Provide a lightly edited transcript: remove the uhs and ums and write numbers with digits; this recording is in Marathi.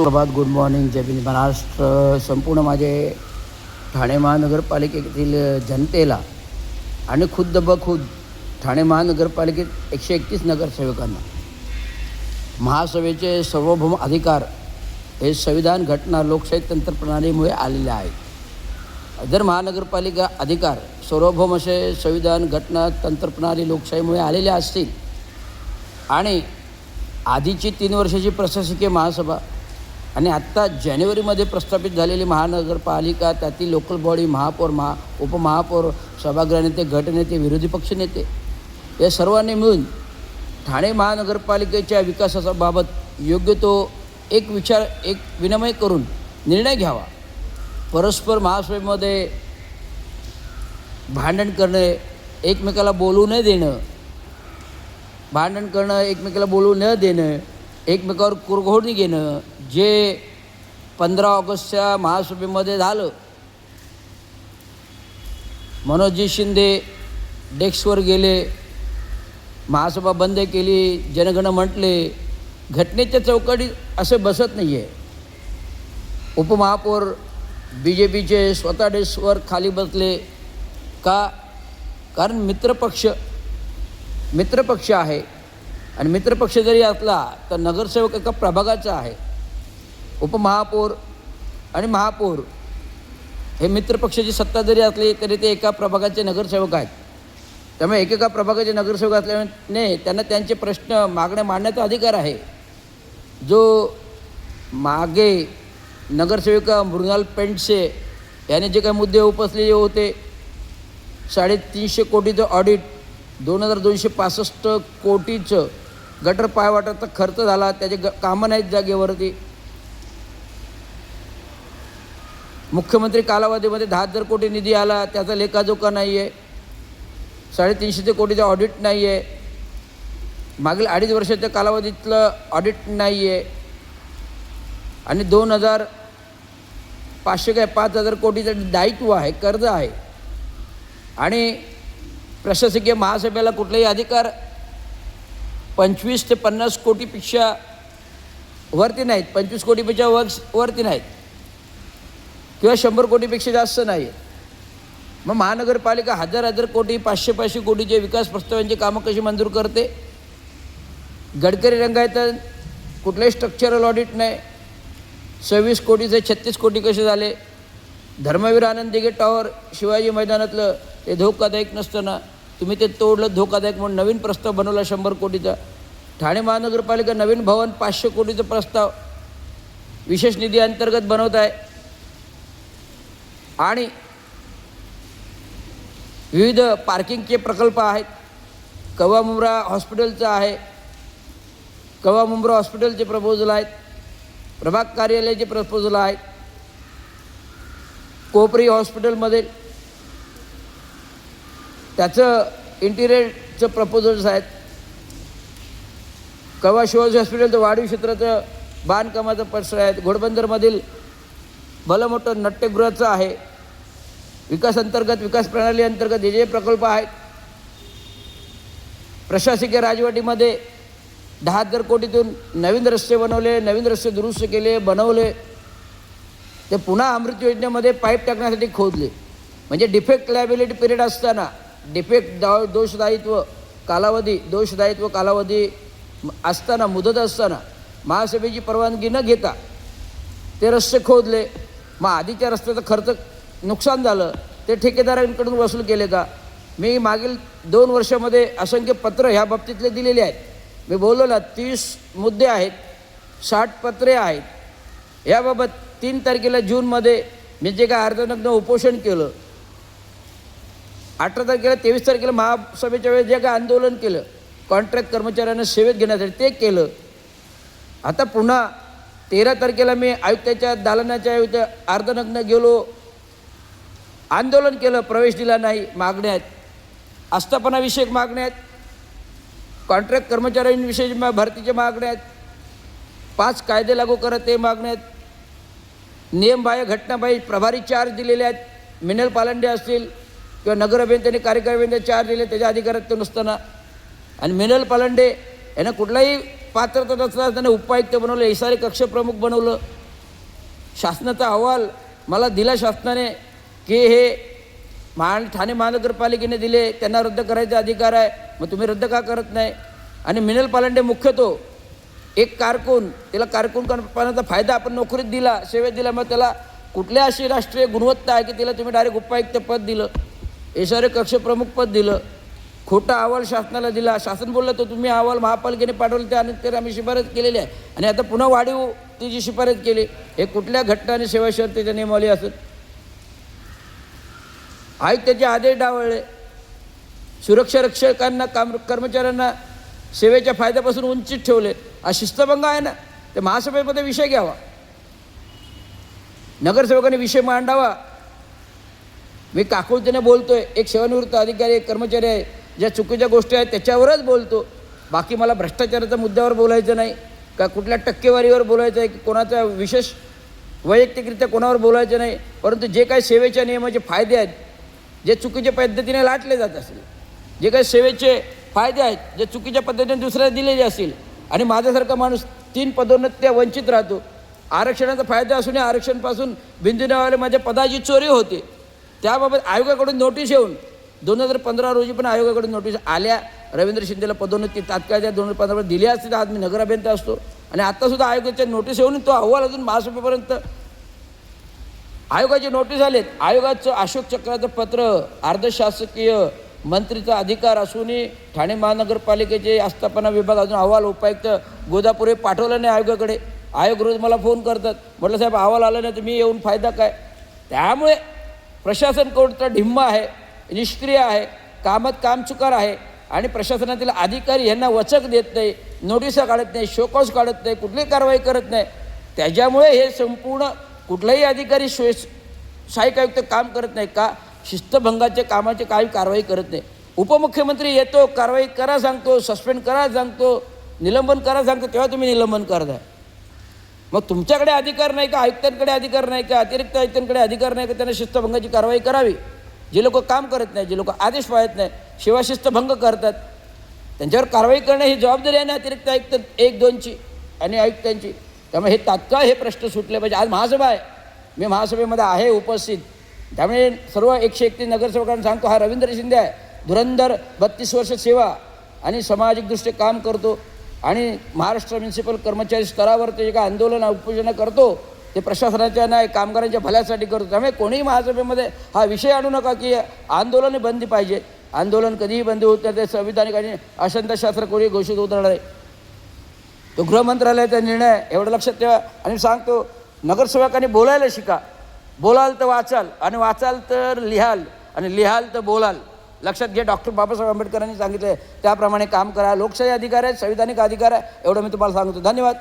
सुप्रभात, गुड मॉर्निंग, जय भीम महाराष्ट्र. संपूर्ण माझे ठाणे महानगरपालिकेतील जनतेला आणि खुद्द ठाणे महानगरपालिकेत 131 नगरसेवकांना महासभेचे सार्वभौम अधिकार हे संविधान, घटना, लोकशाही तंत्रप्रणालीमुळे आलेले आहेत. जर महानगरपालिका अधिकार सार्वभौम असे संविधान, घटना, तंत्रप्रणाली, लोकशाहीमुळे आलेले असतील आणि आधीची 3 वर्षाची प्रशासकीय महासभा आणि आत्ता जानेवारीमध्ये प्रस्थापित झालेली महानगरपालिका, त्यातील लोकल बॉडी, महापौर, उपमहापौर, सभागृह नेते, गटनेते, विरोधी पक्षनेते या सर्वांनी मिळून ठाणे महानगरपालिकेच्या विकासाबाबत योग्य तो एक विचार, एक विनिमय करून निर्णय घ्यावा. परस्पर महासभेमध्ये भांडण करणे, एकमेकाला बोलू न देणं, भांडण करणं, एकमेकाला बोलू न देणं, एकमेकावर कुरघोडणी घेणं, जे 15 ऑगस्टच्या महासभेमध्ये झालं. मनोजी शिंदे डेस्कवर गेले, महासभा बंद केली, जनगण म्हटले. घटनेच्या चौकटीत असं बसत नाही आहे. उपमहापौर BJPचे स्वतः डेस्कवर खाली बसले का? कारण मित्रपक्ष आहे आणि मित्रपक्ष जरी असला तर नगरसेवक एका प्रभागाचा आहे. उपमहापौर आणि महापौर हे मित्रपक्षाची सत्ता जरी असली तरी ते एका प्रभागाचे नगरसेवक आहेत. त्यामुळे एकेका प्रभागाचे नगरसेवक असल्याने त्यांना त्यांचे प्रश्न, मागण्या मांडण्याचा अधिकार आहे. जो मागे नगरसेविका मृणाल पेंडसे याने जे काही मुद्दे उपसलेले होते, 350 कोटीचं ऑडिट, 2265 कोटीचं गटर पायवाटाचा खर्च झाला, त्याचे कामं नाहीत जागेवरती. मुख्यमंत्री कालावधीमध्ये 10,000 कोटी निधी आला, त्याचा लेखाजोखा नाही आहे. 350 कोटीचं ऑडिट नाही आहे. मागील 2.5 वर्षाच्या कालावधीतलं ऑडिट नाही आहे. आणि 5,000 कोटीचं दायित्व आहे, कर्ज आहे. आणि प्रशासकीय महासभेला कुठलेही अधिकार 25 ते 50 कोटीपेक्षा वरती नाहीत, 25 कोटीपेक्षा वरती नाहीत किंवा 100 कोटीपेक्षा जास्त नाही. मग महानगरपालिका 1,000 कोटी, 500 कोटीचे विकास प्रस्तावांची कामं कशी मंजूर करते? गडकरी रंगायत कुठलेही स्ट्रक्चरल ऑडिट नाही. 26 कोटीचे 36 कोटी कसे झाले? धर्मवीर आनंद दिघे टॉवर शिवाजी मैदानातलं ते धोकादायक नसताना तुम्ही ते तोडलं, धोकादायक म्हणून नवीन प्रस्ताव बनवला 100 कोटीचा. ठाणे महानगरपालिका नवीन भवन 500 कोटीचा प्रस्ताव विशेष निधी अंतर्गत बनवत आहे. आणि विविध पार्किंगचे प्रकल्प आहेत. कवा मुंब्रा हॉस्पिटलचं आहे, कवा मुंब्रा हॉस्पिटलचे प्रपोजल आहेत, प्रभाग कार्यालयाचे प्रपोजल आहेत, कोपरी हॉस्पिटलमध्ये त्याचं इंटिरियरचं प्रपोजल्स आहेत. कवा शिवाजी हॉस्पिटलचं वाढीव क्षेत्राचं बांधकामाचं प्रश्न आहेत. घोडबंदरमधील भलं मोठं नाट्यगृहाचं आहे. विकास प्रणाली अंतर्गत जे प्रकल्प आहेत. प्रशासकीय राजवटीमध्ये 10,000 कोटीतून नवीन रस्ते बनवले, नवीन रस्ते दुरुस्त केले, बनवले. ते पुन्हा अमृत योजनेमध्ये पाईप टाकण्यासाठी खोदले. म्हणजे डिफेक्ट लायबिलिटी पिरियड असताना, दोषदायित्व कालावधी असताना, मुदत असताना महासभेची परवानगी न घेता ते रस्ते खोदले. मग आधीच्या रस्त्याचा खर्च नुकसान झालं, ते ठेकेदारांकडून वसूल केले का? मी मागील 2 वर्षामध्ये असंख्य पत्र ह्या बाबतीतले दिलेले आहेत. मी बोललो ना, 30 मुद्दे आहेत, 60 पत्रे आहेत. याबाबत 3 तारखेला जूनमध्ये मी जे काय अर्धनग्न उपोषण केलं, 18 तारखेला 23 तारखेला महासभेच्या वेळेस जे काय आंदोलन केलं कॉन्ट्रॅक्ट कर्मचाऱ्यांना सेवेत घेण्यासाठी, ते केलं. आता पुन्हा 13 तारखेला मी आयुक्ताच्या दालनाच्या अर्धनग्न गेलो, आंदोलन केलं, प्रवेश दिला नाही. मागण्या आहेत, आस्थापनाविषयक मागण्या आहेत, कॉन्ट्रॅक्ट कर्मचाऱ्यांविषयी भरतीच्या मागण्या आहेत, 5 कायदे लागू करत ते मागण्या आहेत, नियमबाह्य घटनाबाह्य प्रभारी चार्ज दिलेले आहेत. मिनल पालंडे असतील किंवा नगर अभियंत्यांनी कार्यकारी अभियंत्यांनी चार्ज दिले त्याच्या अधिकारात नसताना. आणि मिनल पालंडे यांना कुठलाही पात्रता नसताना त्याने उपायुक्त बनवलं, एसआरए कक्ष प्रमुख बनवलं. शासनाचा अहवाल मला दिला शासनाने की हे ठाणे महानगरपालिकेने दिले, त्यांना रद्द करायचा अधिकार आहे, मग तुम्ही रद्द का करत नाही? आणि मिनल पालंडे मुख्यतो एक कारकून, त्याला कारकून करण्याचा फायदा आपण नोकरीत दिला, सेवेत दिला, मग त्याला कुठल्या अशी राष्ट्रीय गुणवत्ता आहे की तिला तुम्ही डायरेक्ट उपायुक्त पद दिलं, एसआरए कक्ष प्रमुख पद दिलं, खोटा अहवाल शासनाला दिला. शासन बोललं तर तुम्ही अहवाल महापालिकेने पाठवले, त्यानंतर आम्ही शिफारस केलेली आहे आणि आता पुन्हा वाढीव तिची शिफारस केली. हे कुठल्या घटना आणि सेवा शर्तीच्या नियमावली असत? आयुक्ताचे आदेश डावळले, सुरक्षा रक्षकांना कर्मचाऱ्यांना सेवेच्या फायद्यापासून वंचित ठेवले. हा शिस्तभंग आहे ना. ते महासभेमध्ये विषय घ्यावा, नगरसेवकांनी विषय मांडावा. मी काकुळतेने बोलतोय, एक सेवानिवृत्त अधिकारी, एक कर्मचारी आहे, ज्या चुकीच्या गोष्टी आहेत त्याच्यावरच बोलतो. बाकी मला भ्रष्टाचाराच्या मुद्द्यावर बोलायचं नाही, का कुठल्या टक्केवारीवर बोलायचं आहे, की कोणाचा विशेष वैयक्तिकरित्या कोणावर बोलायचं नाही. परंतु जे काही सेवेच्या नियमाचे फायदे आहेत, जे चुकीच्या पद्धतीने लाटले जात असेल, जे काही सेवेचे फायदे आहेत जे चुकीच्या पद्धतीने दुसऱ्याला दिलेले असतील, आणि माझ्यासारखा माणूस 3 पदोन्नत्या वंचित राहतो, आरक्षणाचा फायदा असूनही आरक्षणापासून बिंदूनवाले माझ्या पदाची चोरी होते, त्याबाबत आयोगाकडून नोटीस येऊन 2015 रोजी पण आयोगाकडून नोटीस आल्या. रवींद्र शिंदेला पदोन्नती तात्काळच्या 2015 दिली असती तर आज मी नगर अभियंता असतो. आणि आत्तासुद्धा आयोगाच्या नोटीस येऊन तो अहवाल अजून महासभेपर्यंत आयोगाची नोटीस आलेत. आयोगाचं अशोक चक्राचं पत्र, अर्धशासकीय मंत्रीचा अधिकार असूनही ठाणे महानगरपालिकेचे आस्थापना विभाग अजून अहवाल उपायुक्त गोदापुरे पाठवलं नाही आयोगाकडे. आयोग रोज मला फोन करतात, म्हटलं साहेब अहवाल आला नाही तर मी येऊन फायदा काय? त्यामुळे प्रशासन कोणतं ढिम्म आहे, निष्क्रिय आहे, कामात कामचुकार आहे आणि प्रशासनातील अधिकारी यांना वचक देत नाही, नोटिसा काढत नाही, शोकॉज काढत नाही, कुठलीही कारवाई करत नाही. त्याच्यामुळे हे संपूर्ण कुठलाही अधिकारी सहाय्यक आयुक्त काम करत नाही का? शिस्तभंगाचे कामाचे काही कारवाई करत नाही. उपमुख्यमंत्री येतो, कारवाई करा सांगतो, सस्पेंड करा सांगतो, निलंबन करा सांगतो, तेव्हा तुम्ही निलंबन करताय. मग तुमच्याकडे अधिकार नाही का? आयुक्तांकडे अधिकार नाही का? अतिरिक्त आयुक्तांकडे अधिकार नाही का त्यांना शिस्तभंगाची कारवाई करावी? जे लोक काम करत नाही, जे लोक आदेश पाळत नाही, शिस्तभंग करतात, त्यांच्यावर कारवाई करणे ही जबाबदारी आहे ना अतिरिक्त आयुक्त 1-2ची आणि आयुक्तांची. त्यामुळे हे तात्काळ हे प्रश्न सुटले पाहिजे. आज महासभा आहे, मी महासभेमध्ये आहे उपस्थित, त्यामुळे सर्व 131 नगरसेवकांना सांगतो, हा रवींद्र शिंदे आहे, धुरंधर 32 वर्ष सेवा आणि सामाजिकदृष्ट्या काम करतो आणि महाराष्ट्र म्युनिसिपल कर्मचारी स्तरावर ते जे काय आंदोलन उपोषणं करतो ते प्रशासनाच्या नाही, कामगारांच्या भल्यासाठी करतो. त्यामुळे कोणीही महासभेमध्ये हा विषय आणू नका की आंदोलन बंदी पाहिजे. आंदोलन कधीही बंद होत नाही, ते संविधानिक आणि अशांतशास्त्र कोणी घोषित होत राहणार आहे. तो गृहमंत्रालयाचा निर्णय आहे, एवढं लक्षात ठेवा. आणि सांगतो, नगरसेवकांनी बोलायला शिका. बोलाल तर वाचाल आणि वाचाल तर लिहाल आणि लिहाल तर बोलाल. लक्षात घ्या, डॉक्टर बाबासाहेब आंबेडकरांनी सांगितलं त्याप्रमाणे काम करा. लोकशाही अधिकार आहे, संविधानिक अधिकार आहे, एवढं मी तुम्हाला सांगतो. धन्यवाद.